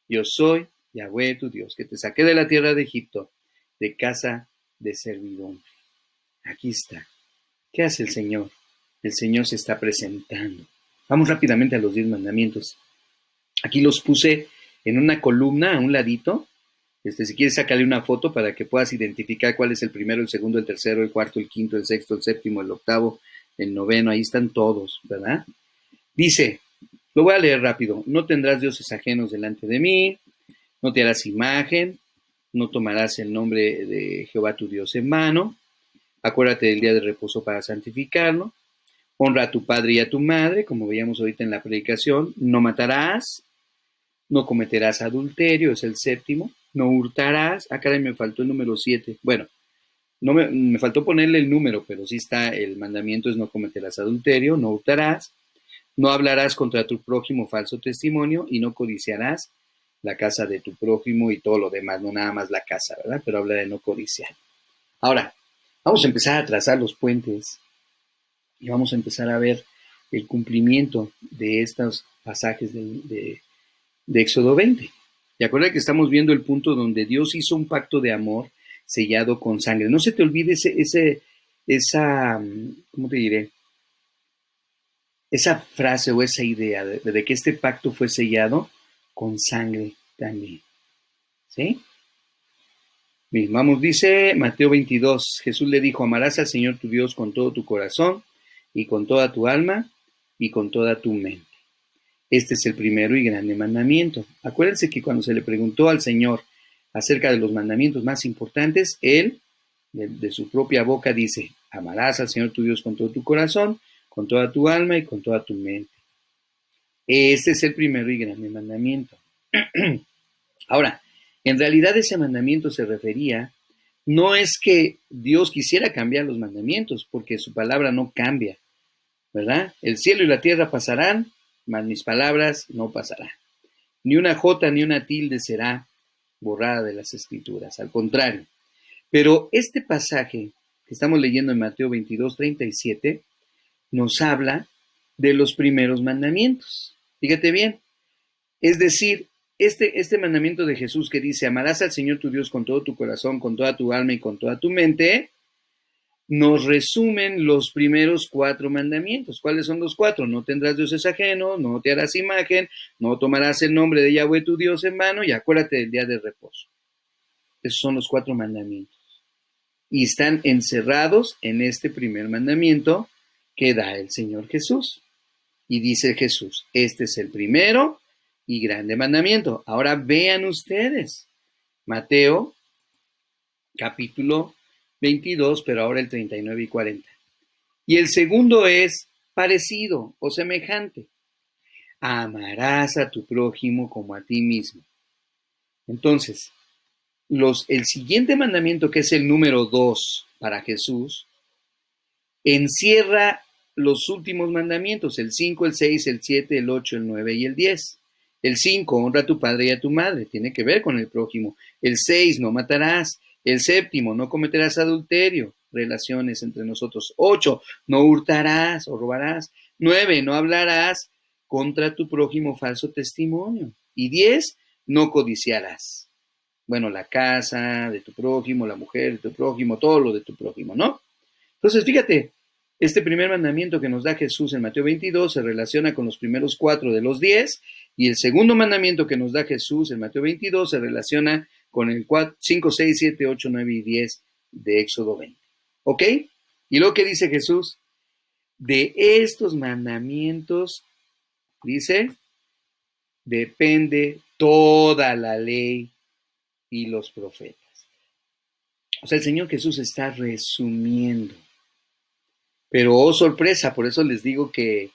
Speaker 1: Yo soy Yahweh tu Dios, que te saqué de la tierra de Egipto, de casa de servidumbre. Aquí está. ¿Qué hace el Señor? El Señor se está presentando. Vamos rápidamente a los 10 mandamientos. Aquí los puse en una columna a un ladito. Si quieres, sácale una foto para que puedas identificar cuál es el primero, el segundo, el tercero, el cuarto, el quinto, el sexto, el séptimo, el octavo, el noveno. Ahí están todos, ¿verdad? Dice, lo voy a leer rápido. No tendrás dioses ajenos delante de mí. No te harás imagen. No tomarás el nombre de Jehová tu Dios en vano. Acuérdate del día de reposo para santificarlo. Honra a tu padre y a tu madre, como veíamos ahorita en la predicación. No matarás. No cometerás adulterio, es el séptimo. No hurtarás. Ah, caray, me faltó el número 7. Bueno, no me faltó ponerle el número, pero sí está, el mandamiento es no cometerás adulterio, no hurtarás. No hablarás contra tu prójimo falso testimonio y no codiciarás la casa de tu prójimo y todo lo demás, no nada más la casa, ¿verdad? Pero habla de no codiciar. Ahora, vamos a empezar a trazar los puentes y vamos a empezar a ver el cumplimiento de estos pasajes de Éxodo 20. Y acuérdate que estamos viendo el punto donde Dios hizo un pacto de amor sellado con sangre. No se te olvide esa, ¿cómo te diré? Esa frase o esa idea de que este pacto fue sellado con sangre también. ¿Sí? Bien, vamos, dice Mateo 22, Jesús le dijo, amarás al Señor tu Dios con todo tu corazón y con toda tu alma y con toda tu mente. Este es el primero y grande mandamiento. Acuérdense que cuando se le preguntó al Señor acerca de los mandamientos más importantes, Él, de su propia boca, dice, amarás al Señor tu Dios con todo tu corazón, con toda tu alma y con toda tu mente. Este es el primero y grande mandamiento. Ahora, en realidad ese mandamiento se refería, no es que Dios quisiera cambiar los mandamientos, porque su palabra no cambia, ¿verdad? El cielo y la tierra pasarán, mas mis palabras no pasarán. Ni una jota ni una tilde será borrada de las escrituras, al contrario. Pero este pasaje que estamos leyendo en Mateo 22, 37, nos habla de los primeros mandamientos. Fíjate bien, es decir, este mandamiento de Jesús que dice, amarás al Señor tu Dios con todo tu corazón, con toda tu alma y con toda tu mente, nos resumen los primeros 4 mandamientos. ¿Cuáles son los 4? No tendrás dioses ajenos, no te harás imagen, no tomarás el nombre de Yahweh tu Dios en vano y acuérdate del día de reposo. Esos son los 4 mandamientos. Y están encerrados en este primer mandamiento que da el Señor Jesús. Y dice Jesús, este es el primero y grande mandamiento. Ahora vean ustedes, Mateo capítulo 22, pero ahora el 39 y 40. Y el segundo es parecido o semejante. Amarás a tu prójimo como a ti mismo. Entonces, el siguiente mandamiento, que es el número 2 para Jesús, encierra los últimos mandamientos, el 5, el 6, el 7, el 8, el 9 y el 10. El 5, honra a tu padre y a tu madre, tiene que ver con el prójimo. El 6, no matarás. El 7, no cometerás adulterio, relaciones entre nosotros. 8, no hurtarás o robarás. 9, no hablarás contra tu prójimo falso testimonio. Y 10, no codiciarás. Bueno, la casa de tu prójimo, la mujer de tu prójimo, todo lo de tu prójimo, ¿no? Entonces, fíjate, este primer mandamiento que nos da Jesús en Mateo 22 se relaciona con los primeros 4 de los 10, y el segundo mandamiento que nos da Jesús en Mateo 22 se relaciona con el 5, 6, 7, 8, 9 y 10 de Éxodo 20. ¿Ok? Y lo que dice Jesús, de estos mandamientos, dice, depende toda la ley y los profetas. O sea, el Señor Jesús está resumiendo. Pero, oh sorpresa, por eso les digo que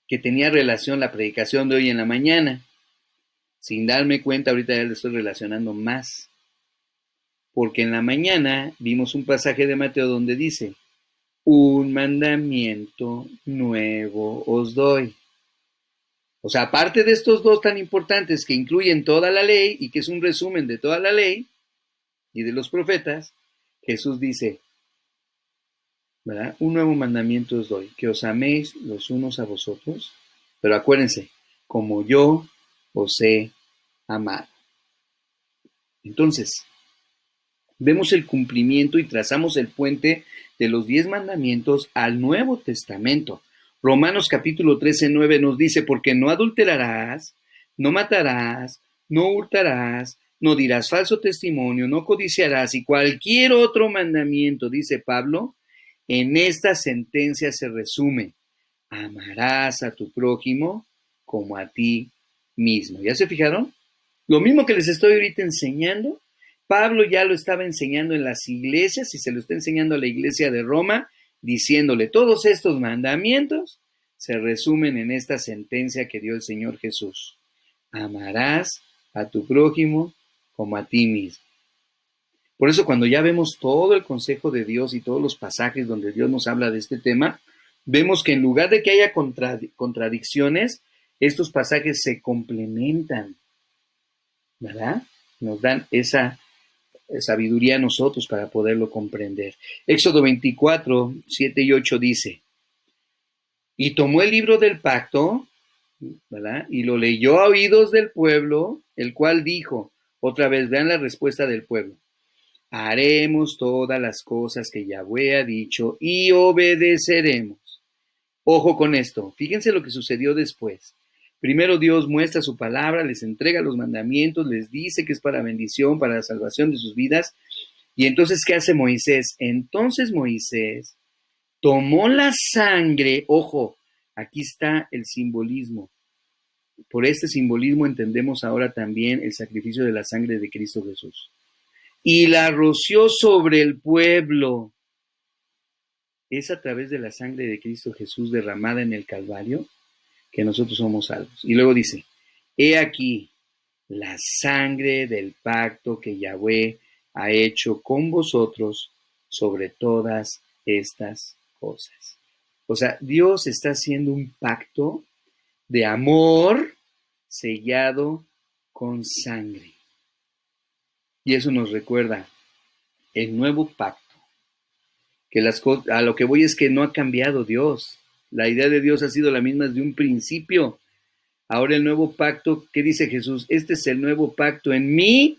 Speaker 1: tenía relación la predicación de hoy en la mañana. Sin darme cuenta, ahorita ya le estoy relacionando más. Porque en la mañana vimos un pasaje de Mateo donde dice, un mandamiento nuevo os doy. O sea, aparte de estos 2 tan importantes que incluyen toda la ley y que es un resumen de toda la ley y de los profetas, Jesús dice, ¿verdad? Un nuevo mandamiento os doy, que os améis los unos a vosotros, pero acuérdense, como yo os he amado. Entonces, vemos el cumplimiento y trazamos el puente de los 10 mandamientos al Nuevo Testamento. Romanos capítulo 13:9 nos dice, porque no adulterarás, no matarás, no hurtarás, no dirás falso testimonio, no codiciarás y cualquier otro mandamiento, dice Pablo, en esta sentencia se resume, amarás a tu prójimo como a ti mismo. ¿Ya se fijaron? Lo mismo que les estoy ahorita enseñando, Pablo ya lo estaba enseñando en las iglesias y se lo está enseñando a la iglesia de Roma, diciéndole, todos estos mandamientos se resumen en esta sentencia que dio el Señor Jesús. Amarás a tu prójimo como a ti mismo. Por eso cuando ya vemos todo el consejo de Dios y todos los pasajes donde Dios nos habla de este tema, vemos que en lugar de que haya contradicciones, estos pasajes se complementan, ¿verdad? Nos dan esa sabiduría a nosotros para poderlo comprender. Éxodo 24, 7 y 8 dice, y tomó el libro del pacto, ¿verdad? Y lo leyó a oídos del pueblo, el cual dijo, otra vez, vean la respuesta del pueblo, haremos todas las cosas que Yahweh ha dicho y obedeceremos. Ojo con esto, fíjense lo que sucedió después. Primero Dios muestra su palabra, les entrega los mandamientos, les dice que es para bendición, para la salvación de sus vidas. Y entonces, ¿qué hace Moisés? Entonces Moisés tomó la sangre, ojo, aquí está el simbolismo. Por este simbolismo entendemos ahora también el sacrificio de la sangre de Cristo Jesús. Y la roció sobre el pueblo. Es a través de la sangre de Cristo Jesús derramada en el Calvario que nosotros somos salvos. Y luego dice, he aquí la sangre del pacto que Yahweh ha hecho con vosotros sobre todas estas cosas. O sea, Dios está haciendo un pacto de amor sellado con sangre. Y eso nos recuerda el nuevo pacto. Que a lo que voy es que no ha cambiado Dios. La idea de Dios ha sido la misma desde un principio. Ahora el nuevo pacto, ¿qué dice Jesús? Este es el nuevo pacto en mi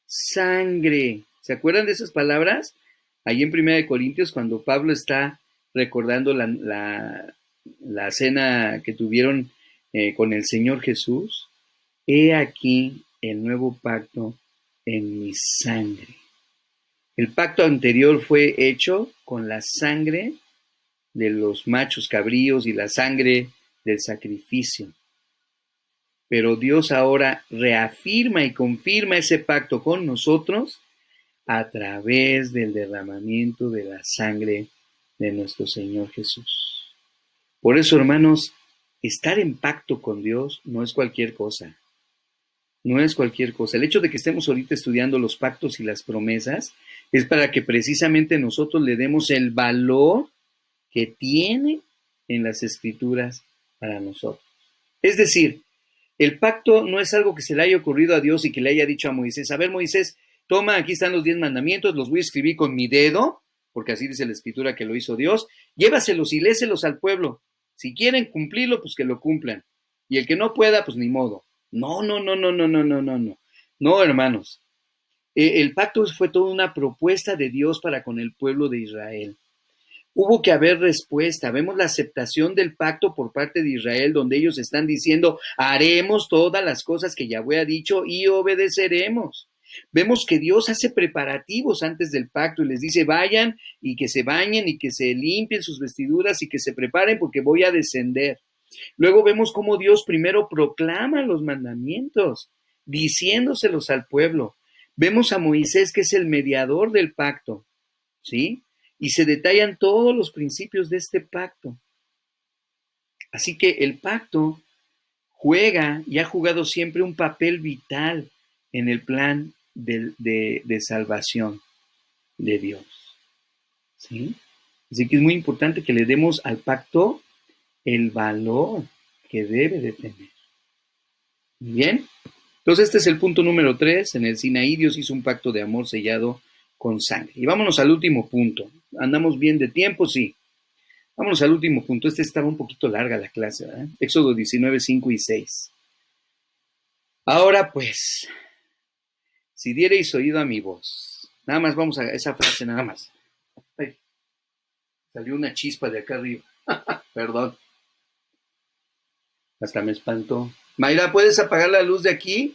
Speaker 1: sangre. ¿Se acuerdan de esas palabras? Ahí en 1 Corintios, cuando Pablo está recordando la cena que tuvieron con el Señor Jesús. He aquí el nuevo pacto en mi sangre. El pacto anterior fue hecho con la sangre de los machos cabríos y la sangre del sacrificio. Pero Dios ahora reafirma y confirma ese pacto con nosotros a través del derramamiento de la sangre de nuestro Señor Jesús. Por eso, hermanos, estar en pacto con Dios no es cualquier cosa. No es cualquier cosa. El hecho de que estemos ahorita estudiando los pactos y las promesas es para que precisamente nosotros le demos el valor que tiene en las Escrituras para nosotros. Es decir, el pacto no es algo que se le haya ocurrido a Dios y que le haya dicho a Moisés, a ver Moisés, toma, aquí están los 10 mandamientos, los voy a escribir con mi dedo, porque así dice la Escritura que lo hizo Dios, llévaselos y léselos al pueblo. Si quieren cumplirlo, pues que lo cumplan. Y el que no pueda, pues ni modo. No. No, hermanos. El pacto fue toda una propuesta de Dios para con el pueblo de Israel. Hubo que haber respuesta. Vemos la aceptación del pacto por parte de Israel, donde ellos están diciendo, haremos todas las cosas que Yahweh ha dicho y obedeceremos. Vemos que Dios hace preparativos antes del pacto y les dice, vayan y que se bañen y que se limpien sus vestiduras y que se preparen porque voy a descender. Luego vemos cómo Dios primero proclama los mandamientos, diciéndoselos al pueblo. Vemos a Moisés, que es el mediador del pacto, ¿sí? Y se detallan todos los principios de este pacto. Así que el pacto juega y ha jugado siempre un papel vital en el plan de salvación de Dios, ¿sí? Así que es muy importante que le demos al pacto el valor que debe de tener. Bien, entonces este es el punto número 3. En el Sinaí Dios hizo un pacto de amor sellado con sangre. Y vámonos al último punto. ¿Andamos bien de tiempo? Sí. Vámonos al último punto. Estaba un poquito larga la clase, ¿verdad? Éxodo 19, 5 y 6. Ahora pues, si diereis oído a mi voz. Nada más vamos a esa frase, nada más. Ay, salió una chispa de acá arriba. Perdón. Hasta me espantó. Mayra, ¿puedes apagar la luz de aquí?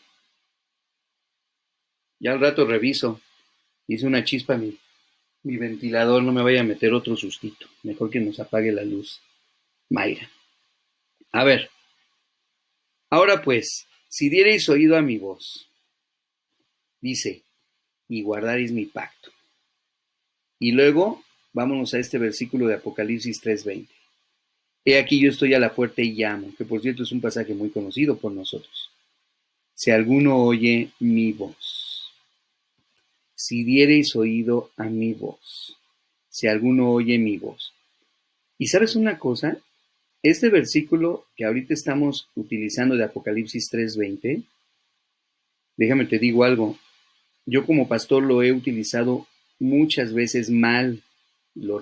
Speaker 1: Ya al rato reviso. Hice una chispa mi ventilador, no me vaya a meter otro sustito. Mejor que nos apague la luz. Mayra. A ver. Ahora pues, si diereis oído a mi voz, dice, y guardaréis mi pacto. Y luego, vámonos a este versículo de Apocalipsis 3:20. He aquí yo estoy a la puerta y llamo, que por cierto es un pasaje muy conocido por nosotros. Si alguno oye mi voz, si diereis oído a mi voz, si alguno oye mi voz. ¿Y sabes una cosa? Este versículo que ahorita estamos utilizando de Apocalipsis 3:20, déjame te digo algo, yo como pastor lo he utilizado muchas veces mal, lo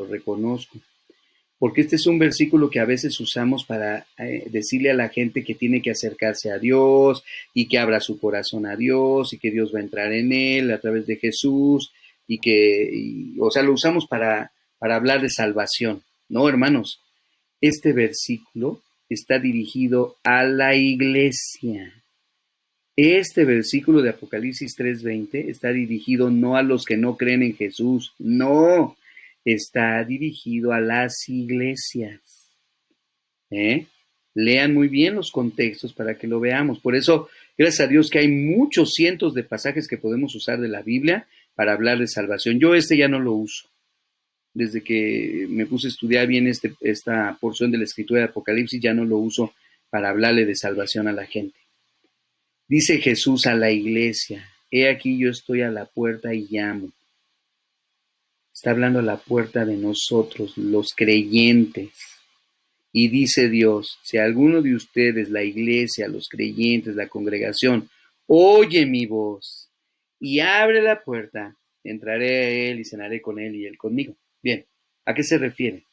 Speaker 1: reconozco. Porque este es un versículo que a veces usamos para decirle a la gente que tiene que acercarse a Dios y que abra su corazón a Dios y que Dios va a entrar en él a través de Jesús o sea, lo usamos para hablar de salvación. No, hermanos, este versículo está dirigido a la iglesia. Este versículo de Apocalipsis 3:20 está dirigido no a los que no creen en Jesús, no, está dirigido a las iglesias. Lean muy bien los contextos para que lo veamos. Por eso, gracias a Dios que hay muchos cientos de pasajes que podemos usar de la Biblia para hablar de salvación. Yo ya no lo uso. Desde que me puse a estudiar bien esta porción de la escritura de Apocalipsis, ya no lo uso para hablarle de salvación a la gente. Dice Jesús a la iglesia, he aquí yo estoy a la puerta y llamo. Está hablando a la puerta de nosotros, los creyentes. Y dice Dios, si alguno de ustedes, la iglesia, los creyentes, la congregación, oye mi voz y abre la puerta, entraré a él y cenaré con él y él conmigo. Bien, ¿a qué se refiere?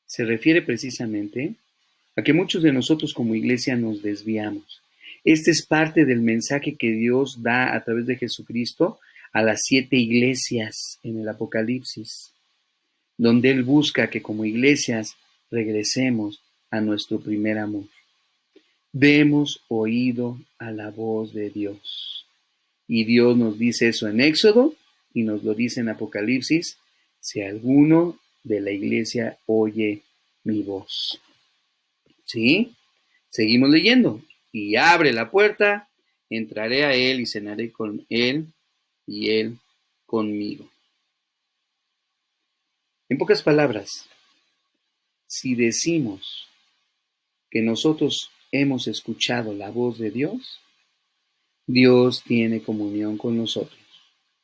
Speaker 1: Se refiere precisamente a que muchos de nosotros como iglesia nos desviamos. Este es parte del mensaje que Dios da a través de Jesucristo a las 7 iglesias en el Apocalipsis, donde Él busca que como iglesias regresemos a nuestro primer amor. Demos oído a la voz de Dios. Y Dios nos dice eso en Éxodo y nos lo dice en Apocalipsis, si alguno de la iglesia oye mi voz. ¿Sí? Seguimos leyendo. Y abre la puerta, entraré a él y cenaré con él y él conmigo. En pocas palabras, si decimos que nosotros hemos escuchado la voz de Dios, Dios tiene comunión con nosotros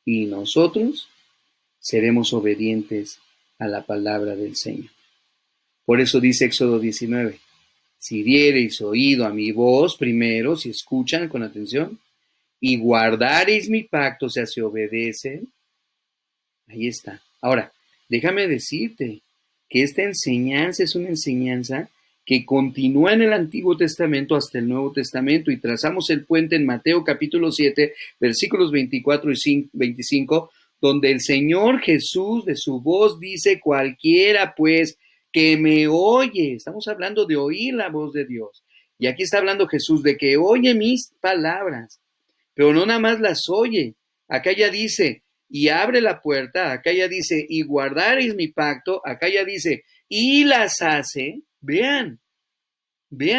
Speaker 1: y nosotros seremos obedientes a la palabra del Señor. Por eso dice Éxodo 19, si diereis oído a mi voz primero, si escuchan con atención, y guardareis mi pacto, o sea, si obedecen, ahí está. Ahora, déjame decirte que esta enseñanza es una enseñanza que continúa en el Antiguo Testamento hasta el Nuevo Testamento y trazamos el puente en Mateo capítulo 7, versículos 24 y 25, donde el Señor Jesús de su voz dice, cualquiera pues que me oye, estamos hablando de oír la voz de Dios. Y aquí está hablando Jesús de que oye mis palabras, pero no nada más las oye. Acá ya dice, y abre la puerta, acá ya dice, y guardaréis mi pacto, acá ya dice, y las hace. Vean,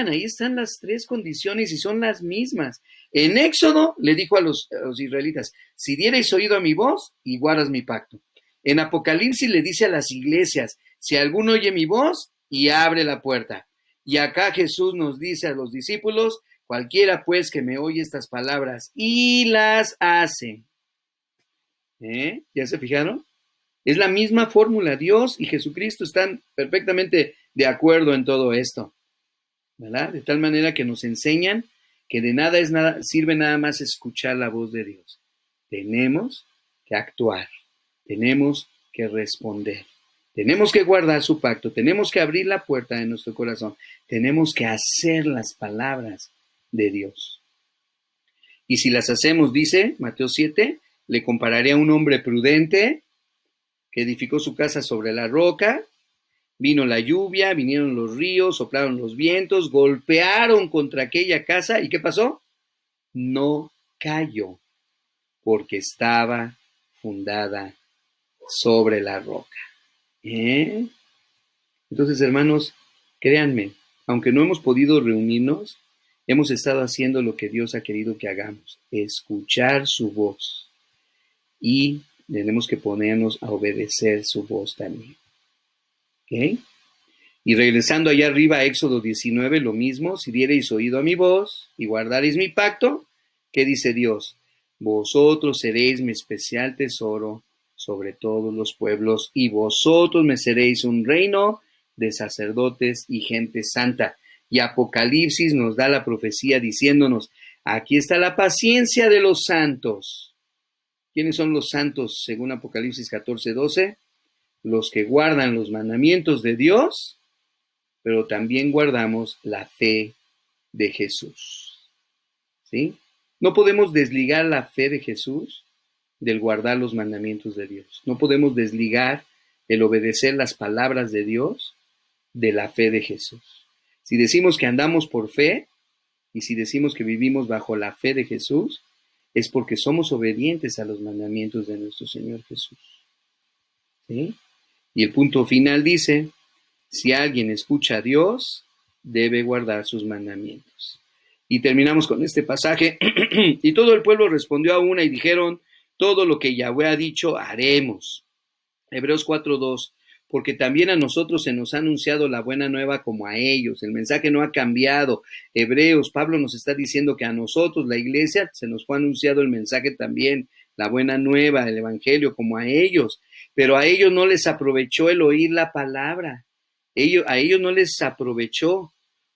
Speaker 1: ahí están las 3 condiciones y son las mismas. En Éxodo le dijo a los israelitas, si diereis oído a mi voz y guardas mi pacto. En Apocalipsis le dice a las iglesias, si alguno oye mi voz y abre la puerta. Y acá Jesús nos dice a los discípulos, cualquiera pues que me oye estas palabras y las hace. ¿Ya se fijaron? Es la misma fórmula. Dios y Jesucristo están perfectamente de acuerdo en todo esto, ¿verdad? De tal manera que nos enseñan que de nada sirve nada más escuchar la voz de Dios. Tenemos que actuar, tenemos que responder, tenemos que guardar su pacto, tenemos que abrir la puerta de nuestro corazón, tenemos que hacer las palabras de Dios. Y si las hacemos, dice Mateo 7, le compararé a un hombre prudente que edificó su casa sobre la roca. Vino la lluvia, vinieron los ríos, soplaron los vientos, golpearon contra aquella casa. ¿Y qué pasó? No cayó, porque estaba fundada sobre la roca. Entonces, hermanos, créanme, aunque no hemos podido reunirnos, hemos estado haciendo lo que Dios ha querido que hagamos, escuchar su voz. Y tenemos que ponernos a obedecer su voz también. ¿Ok? Y regresando allá arriba a Éxodo 19, lo mismo, si diereis oído a mi voz y guardareis mi pacto, ¿qué dice Dios? Vosotros seréis mi especial tesoro sobre todos los pueblos, y vosotros me seréis un reino de sacerdotes y gente santa. Y Apocalipsis nos da la profecía diciéndonos, aquí está la paciencia de los santos. ¿Quiénes son los santos según Apocalipsis 14:12? Los que guardan los mandamientos de Dios, pero también guardamos la fe de Jesús. ¿Sí? No podemos desligar la fe de Jesús del guardar los mandamientos de Dios. No podemos desligar el obedecer las palabras de Dios de la fe de Jesús. Si decimos que andamos por fe y si decimos que vivimos bajo la fe de Jesús, es porque somos obedientes a los mandamientos de nuestro Señor Jesús. ¿Sí? Y el punto final dice, si alguien escucha a Dios, debe guardar sus mandamientos. Y terminamos con este pasaje. Y todo el pueblo respondió a una y dijeron, todo lo que Yahweh ha dicho, haremos. Hebreos 4:2, porque también a nosotros se nos ha anunciado la buena nueva como a ellos. El mensaje no ha cambiado. Hebreos, Pablo nos está diciendo que a nosotros, la iglesia, se nos fue anunciado el mensaje también, la buena nueva, el evangelio, como a ellos. Pero a ellos no les aprovechó el oír la palabra. A ellos no les aprovechó.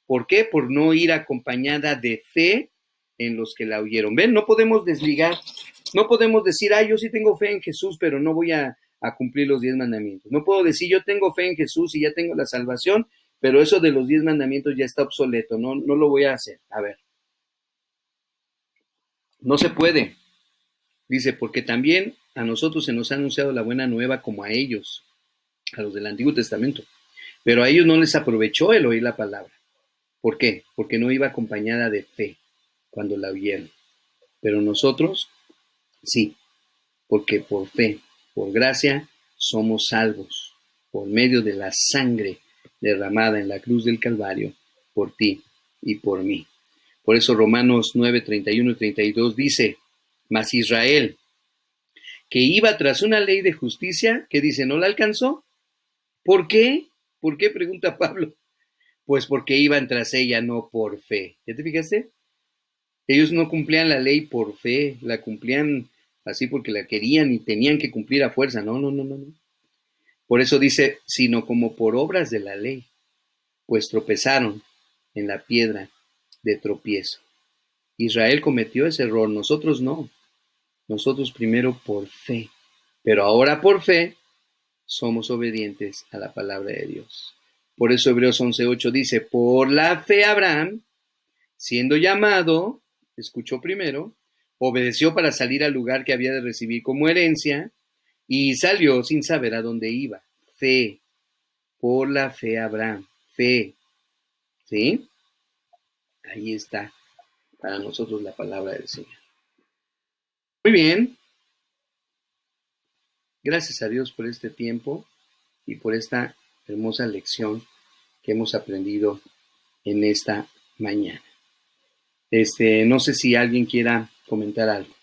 Speaker 1: ¿Por qué? Por no ir acompañada de fe en los que la oyeron. ¿Ven? No podemos desligar, no podemos decir, yo sí tengo fe en Jesús, pero no voy a cumplir los 10 mandamientos. No puedo decir, yo tengo fe en Jesús y ya tengo la salvación, pero eso de los 10 mandamientos ya está obsoleto, no lo voy a hacer. A ver, no se puede. Dice, porque también a nosotros se nos ha anunciado la buena nueva como a ellos, a los del Antiguo Testamento, pero a ellos no les aprovechó el oír la palabra. ¿Por qué? Porque no iba acompañada de fe cuando la oyeron. Pero nosotros, sí, porque por fe, por gracia, somos salvos, por medio de la sangre derramada en la cruz del Calvario, por ti y por mí. Por eso Romanos 9, 31 y 32 dice, mas Israel, que iba tras una ley de justicia, que dice, ¿no la alcanzó? ¿Por qué? ¿Por qué? Pregunta Pablo. Pues porque iban tras ella, no por fe. ¿Ya te fijaste? Ellos no cumplían la ley por fe, la cumplían así porque la querían y tenían que cumplir a fuerza. No. Por eso dice, sino como por obras de la ley, pues tropezaron en la piedra de tropiezo. Israel cometió ese error, nosotros no. Nosotros primero por fe, pero ahora por fe somos obedientes a la palabra de Dios. Por eso Hebreos 11:8 dice, por la fe Abraham, siendo llamado, escuchó primero, obedeció para salir al lugar que había de recibir como herencia y salió sin saber a dónde iba. Fe, por la fe Abraham, fe, ¿sí? Ahí está para nosotros la palabra del Señor. Muy bien, gracias a Dios por este tiempo y por esta hermosa lección que hemos aprendido en esta mañana. No sé si alguien quiera comentar algo.